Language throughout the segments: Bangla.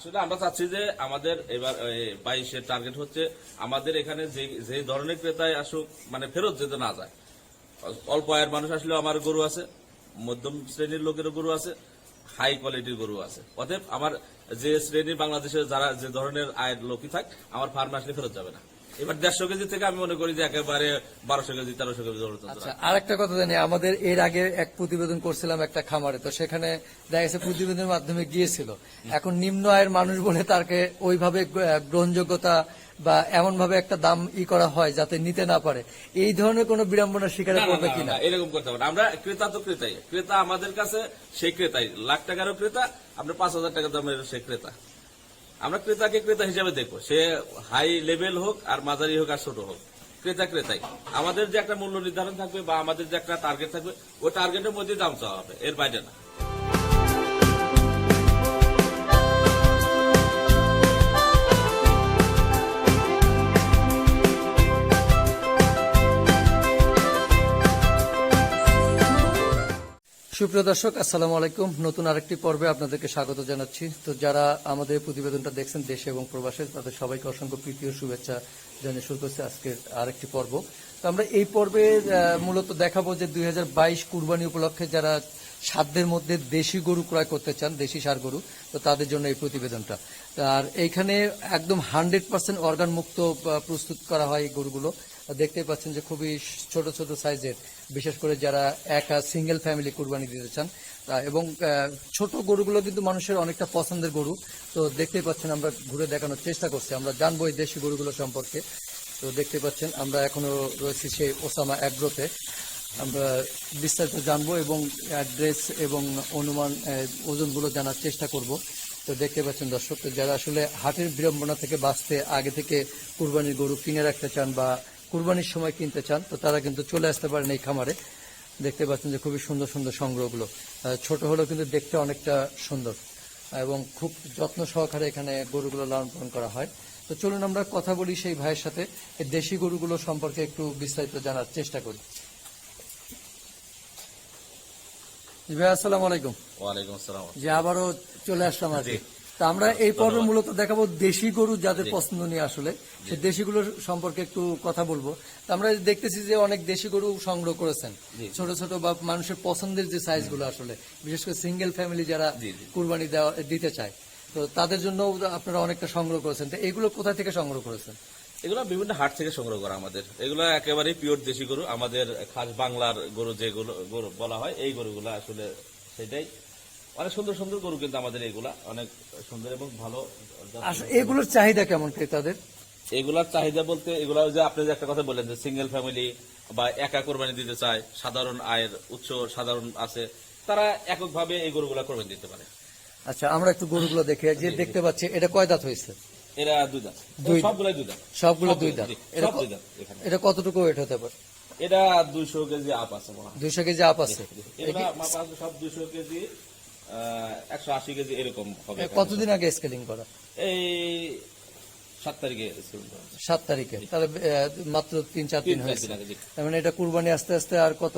আসলে আমরা চাচ্ছি যে আমাদের এবার 22-এর টার্গেট হচ্ছে আমাদের এখানে যে ধরনের ক্রেতায় আসুক মানে ফেরত যেতে না যায়। অল্প আয়ের মানুষ আসলেও আমার গরু আছে, মধ্যম শ্রেণীর লোকেরও গরু আছে, হাই কোয়ালিটির গরু আছে। অতএব আমার যে শ্রেণীর বাংলাদেশের যারা যে ধরনের আয়ের লোকই থাক আমার ফার্মে আসলে ফেরত যাবে না। এবার 150 কেজি থেকে আমি মনে করি যে একেবারে 1200 কেজি 1300 কেজি। আচ্ছা, আর একটা কথা জানি, আমাদের এর আগে এক প্রতিবেদন করছিলাম একটা খামারে, তো সেখানে দেখা গেছে প্রতিবেদনের মাধ্যমে গিয়েছিল, এখন নিম্ন আয়ের মানুষ বলে তাকে ওইভাবে গ্রহণযোগ্যতা বা এমন ভাবে একটা দাম করা হয় যাতে নিতে না পারে, এই ধরনের কোন বিড়ম্বনার শিকারে পড়বে কিনা? এরকম করতে পারে। আমরা ক্রেতা তো ক্রেতাই, ক্রেতা আমাদের কাছে সেই ক্রেতাই, লাখ টাকারও ক্রেতা, আমরা 5000 টাকা দামের সেই ক্রেতা। আমরা ক্রেতাকে ক্রেতা হিসাবে দেখবো, সে হাই লেভেল হোক আর মাঝারি হোক আর ছোট হোক, ক্রেতা ক্রেতাই। আমাদের যে একটা মূল্য নির্ধারণ থাকবে বা আমাদের যে একটা টার্গেট থাকবে, ওই টার্গেটের মধ্যে দাম চাওয়া হবে, এর বাইরে না। সুপ্রিয় দর্শক, আসসালামু আলাইকুম। নতুন আরেকটি পর্বে আপনাদেরকে স্বাগত জানাচ্ছি। তো যারা আমাদের প্রতিবেদনটা দেখছেন দেশে এবং প্রবাসে, তাদের সবাইকে অসংখ্য প্রীতি ও শুভেচ্ছা জানিয়ে শুরু করছে আজকের আরেকটি পর্ব। তো আমরা এই পর্বে মূলত দেখাবো যে 2022 কুরবানি উপলক্ষে যারা সাধ্যের মধ্যে দেশি গরু ক্রয় করতে চান, দেশি ষাঁড় গরু, তো তাদের জন্য এই প্রতিবেদনটা। আর এইখানে একদম 100% অর্গান মুক্ত প্রস্তুত করা হয় এই গরুগুলো। দেখতে পাচ্ছেন যে খুবই ছোট ছোট সাইজের, বিশেষ করে যারা একা সিঙ্গেল ফ্যামিলি কুরবানি দিতে চান, এবং ছোট গরুগুলো কিন্তু মানুষের অনেকটা পছন্দের গরু। তো দেখতেই পাচ্ছেন, আমরা ঘুরে দেখানোর চেষ্টা করছি, আমরা জানবো এই দেশি গরুগুলো সম্পর্কে। তো দেখতে পাচ্ছেন আমরা এখনো রয়েছি সেই ওসামা অ্যাগ্রোতে, আমরা বিস্তারিত জানবো এবং অ্যাড্রেস এবং অনুমান ওজনগুলো জানার চেষ্টা করব। তো দেখতে পাচ্ছেন দর্শক, যারা আসলে হাটের বিড়ম্বনা থেকে বাঁচতে আগে থেকে কুরবানির গরু কিনে রাখতে চান বা কুরবানির সময় কিনতে চান, তো তারা কিন্তু চলে আসতে পারেন এই খামারে। দেখতে পাচ্ছেন যে খুবই সুন্দর সুন্দর সংগ্রহগুলো, ছোট হলেও কিন্তু দেখতে অনেকটা সুন্দর এবং খুব যত্ন সহকারে এখানে গরুগুলো লালন পালন করা হয়। তো চলুন আমরা কথা বলি সেই ভাইয়ের সাথে, এই দেশি গরুগুলো সম্পর্কে একটু বিস্তারিত জানার চেষ্টা করি। ভাই আসসালামু আলাইকুম। ওয়ালাইকুম আসসালাম। যে আবারও চলে আসলাম আজকে। তা আমরা এই পর্বে মূলত দেখাবো দেশি গরু যাদের পছন্দ নিয়ে, আসলে সেই দেশিগুলোর সম্পর্কে একটু কথা বলবো। তা আমরা দেখতেছি যে অনেক দেশি গরু সংগ্রহ করেছেন, ছোট ছোট বা মানুষের পছন্দের যে সাইজগুলো, আসলে বিশেষ করে সিঙ্গেল ফ্যামিলি যারা কুরবানি দিতে চায়, তো তাদের জন্য আপনারা অনেকটা সংগ্রহ করেছেন। তো এগুলো কোথা থেকে সংগ্রহ করেছেন? এগুলো বিভিন্ন হাট থেকে সংগ্রহ করা আমাদের। এগুলো একেবারে পিওর দেশি গরু, আমাদের খাস বাংলার গরু যেগুলো গরু বলা হয়, এই গরুগুলো আসলে সেটাই। অনেক সুন্দর সুন্দর গরু কিন্তু আমাদের, এগুলা অনেক সুন্দর এবং ভালো। এগুলোর চাহিদা কেমন ক্রেতাদের? এগুলার চাহিদা বলতে, এগুলা যে আপনি যে একটা কথা বললেন যে সিঙ্গেল ফ্যামিলি বা একা কোরবানি দিতে চায়, সাধারণ আয়ের উৎস সাধারণ আছে, তারা এককভাবে এই গরুগুলা কোরবানি দিতে পারে। আচ্ছা, আমরা একটু গরুগুলো দেখে, যে দেখতে পাচ্ছি এটা কয় দাঁত হয়েছে? এরা 2 দাঁত, সবগুলাই 2 দাঁত। সবগুলো 2 দাঁত। এটা কতটুকু ওয়েট হতে পারে? এটা 200 কেজি আপ আছে। 200 কেজি আপ আছে। সব 200 কেজি, 180 কেজি এরকম হবে। কতদিন আগে স্কেলিং করা? এই 7 তারিখে। 7 তারিখে, তাহলে মাত্র 3-4 দিন হয়েছে। তার মানে এটা কুরবানি আস্তে আস্তে আর কত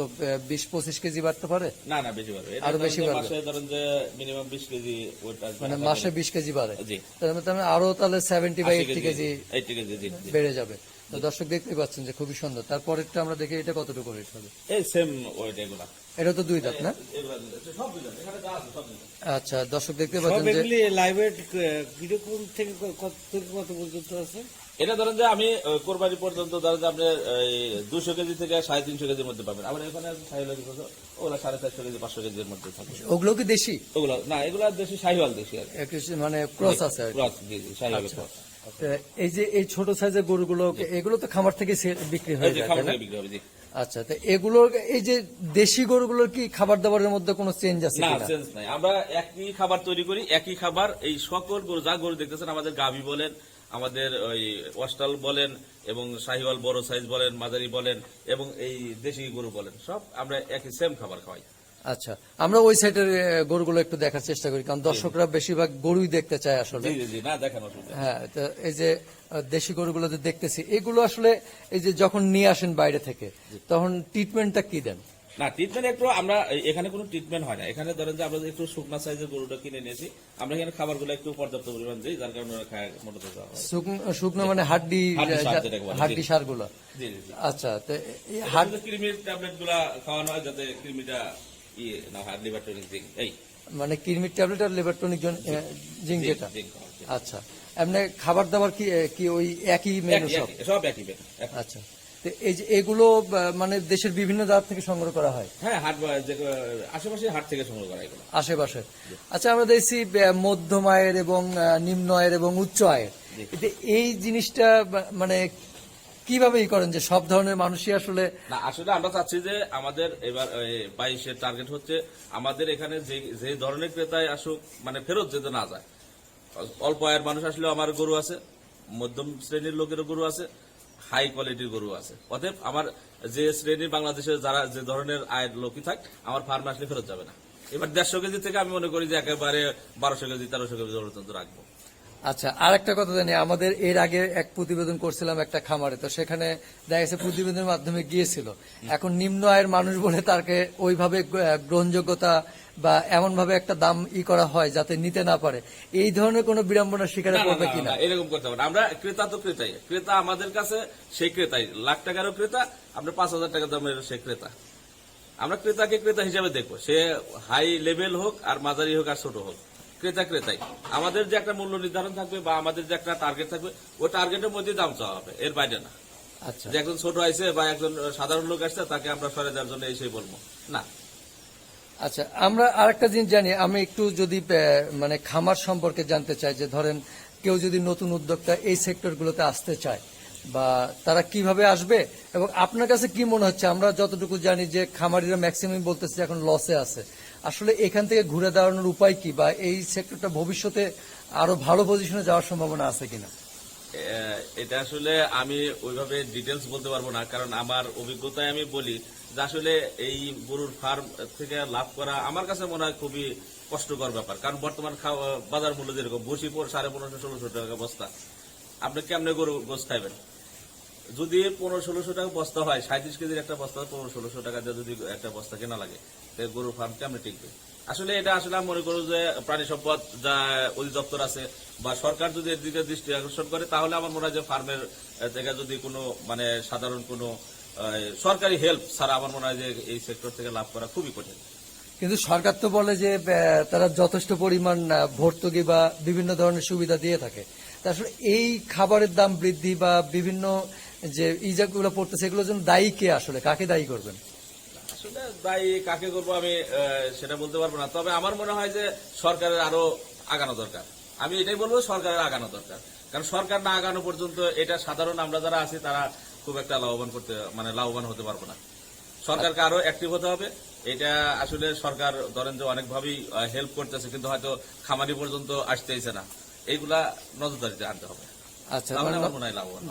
20-25 কেজি বাড়তে পারে? না না, বেশি বাড়বে, আরো বেশি বাড়বে। মাসে ধরেন যে মিনিমাম 20 কেজি ওয়েট আসবে, মানে মাসে 20 কেজি বাড়ে। তাহলে আরো তাহলে 70 বা 80 কেজি বেড়ে যাবে। তো দর্শক দেখতে পাচ্ছেন যে খুবই সুন্দর। তারপরেরটা আমরা দেখি, এটা কতটুকু ওয়েট হবে? এই সেম ওয়েট এগুলা। এটা তো 2 দাঁত না? সব 2 দাঁত, এখানে যা আছে সব 2 দাঁত। আচ্ছা, দর্শক দেখতে পাচ্ছেন যে লাইভ ওয়েট কিরকম থেকে কত পর্যন্ত আছে? এটা ধরেন যে আমি কোরবানি পর্যন্ত ধরেন যে আপনি 200 কেজি থেকে 350 কেজির মধ্যে পাবেন। আবার এখানে ওগুলা 450 কেজি 500 কেজির মধ্যে থাকে। ওগুলো কি দেশি? ওগুলো না, এগুলা দেশি শাহিওয়াল দেশি আর মানে ক্রস আছে। ক্রস, জি জি, শাহিওয়াল ক্রস। এই যে এই ছোট সাইজের গরুগুলো, এগুলো তো খামার থেকে বিক্রি হয়ে যায়, খামার থেকে বিক্রি হবে। জি। আচ্ছা, তো এগুলো এই যে দেশি গরুগুলোর কি খাবার দাবারের মধ্যে কোনো চেঞ্জ আছে? না, চেঞ্জ নাই। আমরা একই খাবার তৈরি করি, একই খাবার। এই সকল গরু, যা গরু দেখতেছেন, আমাদের গাভী বলেন, আমাদের ওই অস্টাল বলেন, এবং শাহিওয়াল বড় সাইজ বলেন, মাঝারি বলেন, এবং এই দেশি গরু বলেন, সব আমরা একই সেম খাবার খাওয়াই। আচ্ছা, আমরা ওই সাইডের গরুগুলো একটু দেখার চেষ্টা করি, কারণ দর্শকরা বেশিরভাগ গরুই দেখতে চায় আসলে। না, দেখানো। হ্যাঁ, তো এই যে দেশি গরুগুলো যে দেখতেছি, এগুলো আসলে এই যে যখন নিয়ে আসেন বাইরে থেকে, তখন ট্রিটমেন্টটা কি দেন? না ট্রিটমেন্ট একটু আমরা এখানে কোনো ট্রিটমেন্ট হয় না। এখানে ধরেন যে আমরা একটু শুকনা সাইজের গরুটা কিনে নিয়েছি, আমরা এখানে খাবারগুলো একটু পর্যাপ্ত পরিমাণ দিই, যার কারণে ওরা খায় মোটাতে যাওয়া হয়। শুকনো মানে হাড্ডি হাড্ডি সার যেটাকে বলে, হাড্ডি সারগুলো। জি জি জি। আচ্ছা, তো এই কৃমির ট্যাবলেট গুলা খাওয়ানো হয় যাতে কৃমিটা না হয়, লিভার টনিক জিঙ্ক এই মানে কৃমির ট্যাবলেট আর লিভার টনিক জিঙ্ক যেটা। জিঙ্ক খাওয়া হয়। আচ্ছা, এমনি খাবার দাবার কি ওই একই মেনু সব? সব একই বেন। আচ্ছা, তো এই যে এগুলো মানে দেশের বিভিন্ন জায়গা থেকে সংগ্রহ করা হয়? হ্যাঁ, হাট আশেপাশে হাট থেকে সংগ্রহ করা এগুলো। আশেপাশে। আচ্ছা, আমরা দেখছি মধ্যম আয়ের এবং নিম্ন আয়ের এবং উচ্চ আয়ের, কিন্তু এই জিনিসটা মানে কিভাবে করেন যে সব ধরনের মানুষই আসলে? না, আসলে আমরা চাচ্ছি যে আমাদের এবার 22-এর টার্গেট হচ্ছে আমাদের এখানে যে ধরনের ক্রেতায় আসুক, মানে ফেরত যেতে না যায়। অল্প আয়ের মানুষ আসলেও আমার গরু আছে, মধ্যম শ্রেণীর লোকেরও গরু আছে, হাই কোয়ালিটির গরু আছে। অতএব আমার যে শ্রেণীর বাংলাদেশে যারা যে ধরনের আয়ের লোকই থাক, আমার ফার্মে আসলে ফেরত যাবে না। এবার 150 কেজি থেকে আমি মনে করি যে একেবারে 1200 কেজি 1300 কেজি পর্যন্ত রাখবো। আচ্ছা, আর একটা কথা জানি, আমাদের এর আগে এক প্রতিবেদন করছিলাম একটা খামারে, তো সেখানে দেখা গেছে প্রতিবেদনের মাধ্যমে গিয়েছিল, এখন নিম্ন আয়ের মানুষ বলে তাকে ওইভাবে গ্রহণযোগ্যতা বা এমন ভাবে একটা দাম করা হয় যাতে নিতে না পারে। এই ধরনের কোন বিড়ম্বনার শিকারে পড়বে কিনা? এরকম করতে পারে। আমরা ক্রেতা তো ক্রেতাই, ক্রেতা আমাদের কাছে সেই ক্রেতাই, লাখ টাকারও ক্রেতা, আমরা 5000 টাকা দামের সেই ক্রেতা। আমরা ক্রেতাকে ক্রেতা হিসাবে দেখবো, সে হাই লেভেল হোক আর মাঝারি হোক আর ছোট হোক, ক্রেতা ক্রেতাই। আমাদের যে একটা মূল্য নির্ধারণ থাকবে বা আমাদের যে একটা টার্গেট থাকবে, ওই টার্গেটের মধ্যে দাম চাওয়া হবে, এর বাইরে না। আচ্ছা, যে একজন ছোট আইছে বা একজন সাধারণ লোক আসছে তাকে আমরা সরে যাওয়ার জন্য এসেই বলবো না। আচ্ছা, আমরা আরেকটা জিনিস জানি, আমি একটু যদি মানে খামার সম্পর্কে জানতে চাই, যে ধরেন কেউ যদি নতুন উদ্যোক্তা এই সেক্টরগুলোতে আসতে চায়, বা তারা কিভাবে আসবে, এবং আপনার কাছে কি মনে হচ্ছে? আমরা যতটুকু জানি যে খামারিরা ম্যাক্সিমাম বলতেছে এখন লসে আছে, আসলে এখান থেকে ঘুরে দাঁড়ানোর উপায় কি, বা এই সেক্টরটা ভবিষ্যতে আরো ভালো পজিশনে যাওয়ার সম্ভাবনা আছে কিনা? এটা আসলে আমি ওইভাবে ডিটেলস বলতে পারবো না, কারণ আমার অভিজ্ঞতায় আমি বলি যে আসলে এই গরুর ফার্ম থেকে লাভ করা আমার কাছে মনে হয় খুবই কষ্টকর ব্যাপার। কারণ বর্তমান বাজার মূল্য যেরকম, বসি 1500-1600 টাকা বস্তা, আপনি কেমনে গরু গোস খাইবেন? যদি 1500-1600 টাকা বস্তা হয়, 37 কেজির একটা বস্তা 1500-1600 টাকা দিয়ে যদি একটা বস্তা কেনা লাগে, গরুর ফার্ম কেমনে টিকবে? আসলে এটা আসলে আমি মনে করি যে প্রাণী সম্পদ যা অধিদপ্তর আছে বা সরকার যদি এর দিকে দৃষ্টি আকর্ষণ করে, তাহলে আমার মনে হয় যে ফার্মের থেকে যদি কোনো মানে সাধারণ কোনো সরকারি হেল্প ছাড়া আমার মনে হয় যে এই সেক্টর থেকে লাভ করা খুবই কঠিন। কিন্তু সরকার তো বলে যে তারা যথেষ্ট পরিমাণ ভর্তুকি বা বিভিন্ন ধরনের সুবিধা দিয়ে থাকে। তা আসলে এই খাবারের দাম বৃদ্ধি বা বিভিন্ন যে ইজাগুলো পড়তেছে, এগুলোর জন্য দায়ী কে? আসলে কাকে দায়ী করবেন? আসলে দায়ী কাকে করবো আমি সেটা বলতে পারবো না, তবে আমার মনে হয় যে সরকারের আরো আগানো দরকার। আমি এটাই বলবো, সরকারের আগানো দরকার, কারণ সরকার না আগানো পর্যন্ত এটা সাধারণ আমরা যারা আছি তারা খুব একটা লাভবান হতে পারবো না। সরকারকে আরো অ্যাক্টিভ হতে হবে। এটা আসলে সরকার ধরেন যে অনেকভাবেই হেল্প করতেছে, কিন্তু হয়তো খামারি পর্যন্ত আসতেইছে না। এইগুলা নজরদারিতে আনতে হবে। আচ্ছা,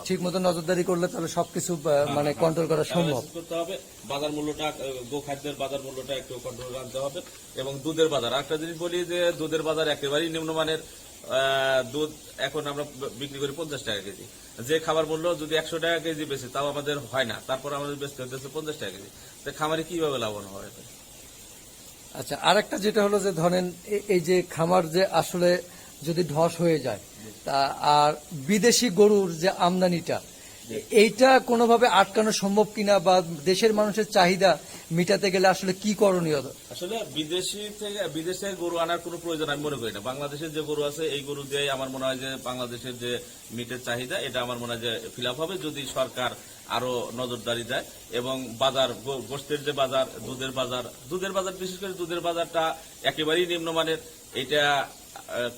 ঠিক মতো নজরদারি করলে তাহলে সবকিছু মানে কন্ট্রোল করা সম্ভব। করতে হবে। বাজার মূল্যটা, গোখাদ্যের বাজার মূল্যটা একটু কন্ট্রোল আনতে হবে, এবং দুধের বাজার, একটা জিনিস বলি যে দুধের বাজার একেবারেই নিম্নমানের। দুধ এখন আমরা বিক্রি করি 50 টাকা কেজি, যে খাবার মূল্য যদি 100 টাকা কেজি বেশি, তাও আমাদের হয় না, তারপর আমাদের বেচতে হচ্ছে 50 টাকা কেজি। খামারে কিভাবে লাভবান হয়? আচ্ছা, আরেকটা যেটা হলো যে ধরেন এই যে খামার যে আসলে যদি ধস হয়ে যায়, তা আর বিদেশি গরুর যে আমদানিটা, এইটা কোনোভাবে আটকানো সম্ভব কিনা, বা দেশের মানুষের চাহিদা মিটাতে গেলে আসলে কি করণীয়? আসলে বিদেশ থেকে গরু আনার কোনো প্রয়োজন আমি মনে করি না। বাংলাদেশের যে গরু আছে এই গরু দিয়ে আমার মনে হয় যে বাংলাদেশের যে মিটের চাহিদা, এটা আমার মনে হয় যে ফিল আপ হবে যদি সরকার আরো নজরদারি দেয়, এবং বাজার গোশতের যে বাজার, দুধের বাজার বিশেষ করে দুধের বাজারটা একেবারেই নিম্নমানের, এটা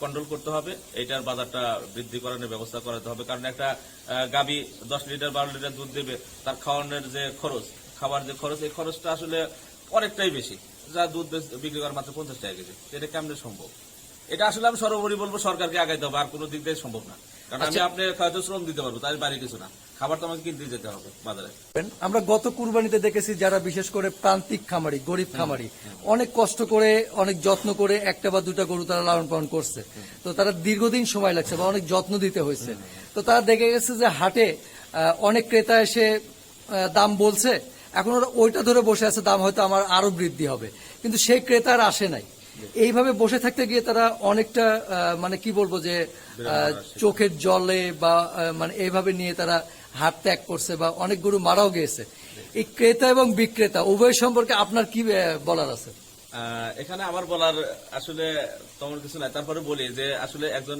কন্ট্রোল করতে হবে। এটার বাজারটা বৃদ্ধি করানোর ব্যবস্থা করাতে হবে, কারণ একটা গাভী 10 লিটার 12 লিটার দুধ দেবে, তার খাওয়ানোর যে খরচ, খাবার যে খরচ, এই খরচটা আসলে অনেকটাই বেশি, যা দুধ বিক্রি করার মাত্র 50 টাকা কেজি। এটা কেমনে সম্ভব? এটা আসলে আমি সর্বোপরি বলবো সরকারকে আগাইতে হবে, আর কোনো দিক দিয়ে সম্ভব না। কারণ আমি আপনি হয়তো শ্রম দিতে পারবো, তার বাইরে কিছু না, খাবার তো আমাকে কিনতে যেতে হবে বাজারে। আমরা গত কুরবানিতে দেখেছি যারা বিশেষ করে প্রান্তিক খামারি, গরিব খামারি, অনেক কষ্ট করে অনেক যত্ন করে একটা বা দুটা গরু তারা লালন পালন করছে, তো তারা দীর্ঘদিন সময় লাগছে বা অনেক যত্ন দিতে হয়েছে, তো তারা দেখে গেছে যে হাটে অনেক ক্রেতা এসে দাম বলছে, এখন ওরা ওইটা ধরে বসে আছে, দাম হয়তো আমার আরো বৃদ্ধি হবে, কিন্তু সেই ক্রেতার আসে নাই। এইভাবে বসে থাকতে গিয়ে তারা অনেকটা মানে কি বলবো যে চোখের জলে বা মানে এইভাবে নিয়ে তারা হাত ত্যাগ করছে বা অনেক গরু মারাও গিয়েছে। এই ক্রেতা এবং বিক্রেতা উভয় সম্পর্কে আপনার কি বলার আছে? এখানে আমার বলার আসলে তেমন কিছু নাই, তারপরে বলি যে আসলে একজন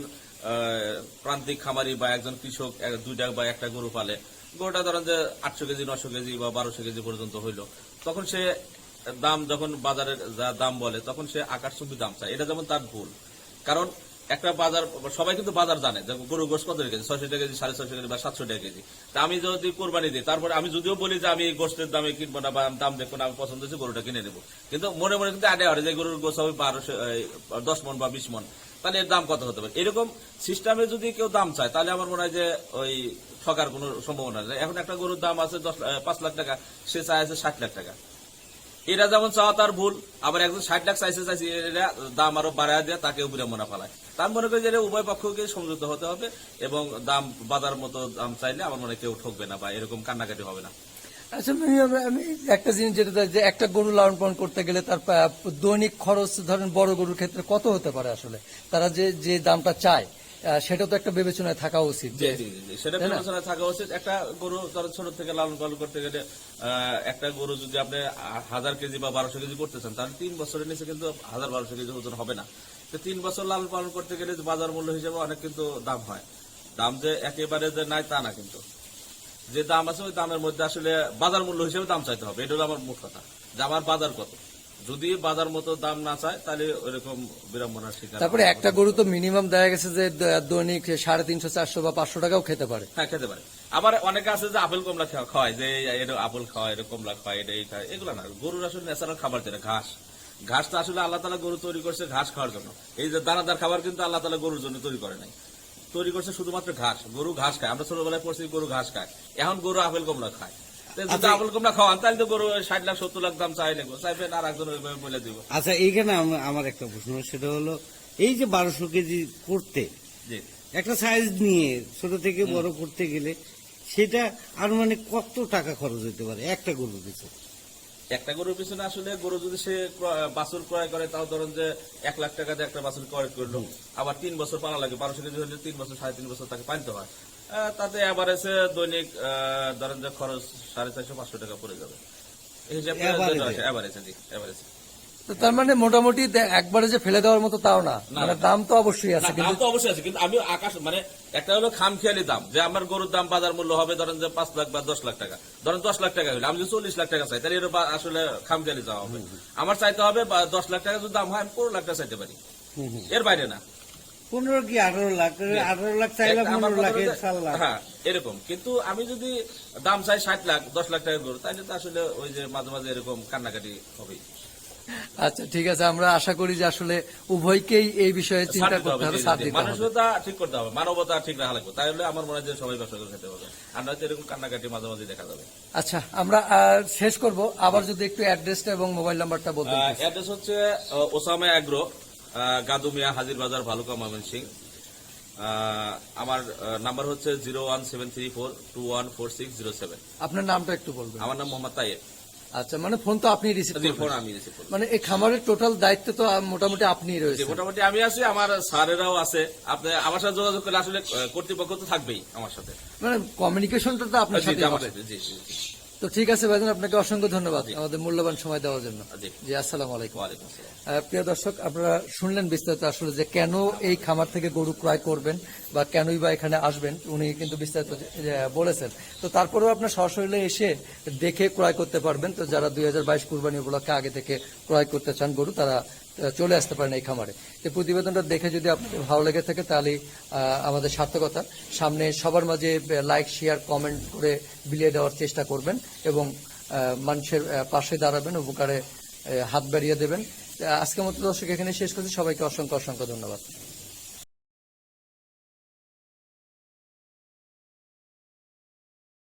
প্রান্তিক খামারি বা একজন কৃষক দুইটা বা একটা গরু পালে, গরুটা ধরেন যে 800 কেজি 900 কেজি বা 1200 কেজি পর্যন্ত হইলো, তখন সে দাম যখন বাজারের যা দাম বলে তখন সে আকাশচুম্বী দাম চায়। এটা যেমন তার ভুল, কারণ একটা বাজার সবাই কিন্তু বাজার জানে যে গরু গোশ কত কেজি, 600 টাকা কেজি 650 কেজি বা 700 টাকা কেজি। তা আমি যদি কোরবানি দিই, তারপরে আমি যদিও বলি যে আমি গোষ্ঠের দামে কিনবো না বা দাম দেখবো না, আমি পছন্দ হচ্ছে গরুটা কিনে নেবো, কিন্তু মনে মনে কিন্তু আইডিয়া হয় যে গরুর গোশ হবে 10 মন বা 20 মন, তাহলে এর দাম কত হতে পারে। এরকম সিস্টেমে যদি কেউ দাম চায় তাহলে আমার মনে হয় যে ওই ঠকার কোনো সম্ভাবনা নেই। এখন একটা গরুর দাম আছে 5 লাখ টাকা, সে চায় আছে 60 লাখ টাকা। এরা যেমন চাওয়া তার ভুল, আবার একজন 60 লাখ চাইছে এরা দাম আরো বাড়ায় দেয়, তাকে উপরে মনে ফেলায়। তার মনে করি যে উভয় পক্ষকে সমঝোত হতে হবে এবং দাম বাজার মতো দাম চাইলে আমার মনে হয় কেউ ঠকবে না বা এরকম কান্নাকাটি হবে না। আচ্ছা, আমি একটা জিনিস যেটা যে একটা গরু লালন পালন করতে গেলে তার দৈনিক খরচ ধরেন বড় গরুর ক্ষেত্রে কত হতে পারে আসলে, তারা যে দামটা চায় সেটা তো একটা বিবেচনায় থাকা উচিত। সেটা বিবেচনায় থাকা উচিত। একটা গরু ছোট থেকে লালন পালন করতে গেলে একটা গরু যদি আপনি 1000 কেজি বা 1200 কেজি করতে চান, তাহলে 3 বছরের নিচে কিন্তু 1000-1200 কেজি ওজন হবে না। 3 বছর লালন পালন করতে গেলে বাজার মূল্য হিসেবে অনেক কিন্তু দাম হয়। দাম যে একেবারে যে নাই তা না, কিন্তু যে দাম আছে ওই দামের মধ্যে আসলে বাজার মূল্য হিসেবে দাম চাইতে হবে। এটা হলো আমার মুখ কথা, যে আমার বাজার কত। যদি বাজার মতো দাম না চায় তাহলে ওইরকম বিড়ম্বনার শিকার। তারপরে একটা গরু তো মিনিমাম দেখা গেছে যে দৈনিক 350, 400 বা 500 টাকাও খেতে পারে। হ্যাঁ, খেতে পারে। আবার অনেকে আছে যে আপেল কমলা খাওয়ায়, যে এটা আপেল খাওয়ায়, এটা কমলা খাওয়ায়, এটা এই খায়, এগুলো না। গরুর আসলে ন্যাচারাল খাবার যেটা ঘাস, ঘাসটা আসলে আল্লাহ তাআলা গরু তৈরি করছে ঘাস খাওয়ার জন্য। এই যে দানাদার খাবার কিন্তু আল্লাহ তাআলা গরুর জন্য তৈরি করে নাই, তৈরি করছে শুধুমাত্র ঘাস। গরু ঘাস খায়, আমরা ছোটবেলায় পড়ছি গরু ঘাস খায়। এখন গরু আপেল কমলা খায়। যদি আপেল কমলা খাওয়ান তাহলে তো গরু 60 লাখ 70 লাখ দাম চাইবেন আর একজন ওইভাবে বলে দিব। আচ্ছা, এইখানে আমার একটা প্রশ্ন, সেটা হলো এই যে 1200 কেজি করতে একটা সাইজ নিয়ে ছোট থেকে বড় করতে গেলে সেটা আনুমানিক কত টাকা খরচ হতে পারে একটা গরুর পিছনে? একটা গরুর পিছনে আসলে গরু যদি সে বাছুর ক্রয় করে, তাও ধরেন যে 1 লাখ টাকা দিয়ে একটা বাছুর ক্রয় করলো, আবার 3 বছর পালা লাগে। 1200 কেজি হলে 3 বছর 3.5 বছর তাকে পালতে হয়। তাতে এভারেজে দৈনিক ধরেন যে খরচ 450-500 টাকা পড়ে যাবে। এই হিসাবে এভারেজে। তার মানে মোটামুটি একবারে যে ফেলে দেওয়ার মতো তাও না, মানে দাম তো অবশ্যই আছে। দাম তো অবশ্যই আছে, কিন্তু আমি মানে একটা হলো খামখেয়ালি দাম, যে আমার গরুর দাম বাজার মূল্য হবে ধরেন যে 5 লাখ বা 10 লাখ টাকা। ধরেন 10 লাখ টাকা হলে আমি যদি 40 লাখ টাকা চাই, তাহলে এটা আসলে খামখেয়ালি যাওয়া হবে। আমার চাইতে হবে 10 লাখ টাকা যদি দাম হয় আমি 15 লাখ টাকা চাইতে পারি, এর বাইরে না। 15 কি 18 লাখ? 18 লাখ চাইলে 15 লাখের 4 লাখ, হ্যাঁ এরকম। কিন্তু আমি যদি দাম চাই 60 লাখ 10 লাখ টাকা গরু, তাহলে তো আসলে ওই যে মাঝে মাঝে এরকম কান্নাকাটি হবেই। আচ্ছা, ঠিক আছে, আমরা আশা করি যে আসলে উভয়কেই এই বিষয়ে চিন্তা করতে হবে, সাথ দিতে হবে, মানবতা ঠিক করতে হবে, মানবতা ঠিক রাখা লাগবে। তাহলে আমার মনে হয় যে সবাই ব্যবসা করে খেতে হবে, আর নয়তো এরকম কান্নাকাটি মাঝে মাঝে দেখা যাবে। আচ্ছা, আমরা শেষ করব, আবার যদি একটু অ্যাড্রেসটা এবং মোবাইল নাম্বারটা বলতে। অ্যাড্রেস হচ্ছে ওসামা এগ্রো, গাদুমিয়া, হাজির বাজার, ভালুকা, ময়মনসিংহ। আমার নাম্বার হচ্ছে 01734214607। আপনার নামটা একটু বলবেন। আমার নাম মোহাম্মদ তাইয়েব। আচ্ছা, মানে ফোন তো আপনি রিসিভ করবেন? ফোন আমি রিসিভ করব। মানে এই খামারের টোটাল দায়িত্ব তো মোটামুটি আপনিই রয়েছে? মোটামুটি আমি আছি, আমার স্যারেরাও আছে। আপনি আমার সাথে যোগাযোগ করলে আসলে কর্তৃপক্ষ তো থাকবেই আমার সাথে, মানে কমিউনিকেশনটা তো আপনার সাথে হবে। জি। তো ঠিক আছে ভাইজান, আপনাকে অসংখ্য ধন্যবাদ আমাদের মূল্যবান সময় দেওয়ার জন্য। জি, আসসালামু আলাইকুম। ওয়ালাইকুম আসসালাম। প্রিয় দর্শক, আপনারা শুনলেন বিস্তারিত আসলে যে কেন এই খামার থেকে গরু ক্রয় করবেন বা কেনই বা এখানে আসবেন, উনি কিন্তু বিস্তারিত বলেছেন। তো তারপরেও আপনার সরাসরি এসে দেখে ক্রয় করতে পারবেন। তো যারা 2022 কুরবানি উপলক্ষে আগে থেকে ক্রয় করতে চান গরু, তারা চলে আসতে পারেন এই খামারে। এই প্রতিবেদনটা দেখে যদি আপনাদের ভালো লেগে থাকে তাহলে আমাদের সার্থকতা। সামনে সবার মাঝে লাইক, শেয়ার, কমেন্ট করে বিলিয়ে দেওয়ার চেষ্টা করবেন এবং মানুষের পাশে দাঁড়াবেন, উপকারে হাত বাড়িয়ে দেবেন। আজকের মতো দর্শক এখানে শেষ করছি। সবাইকে অসংখ্য ধন্যবাদ।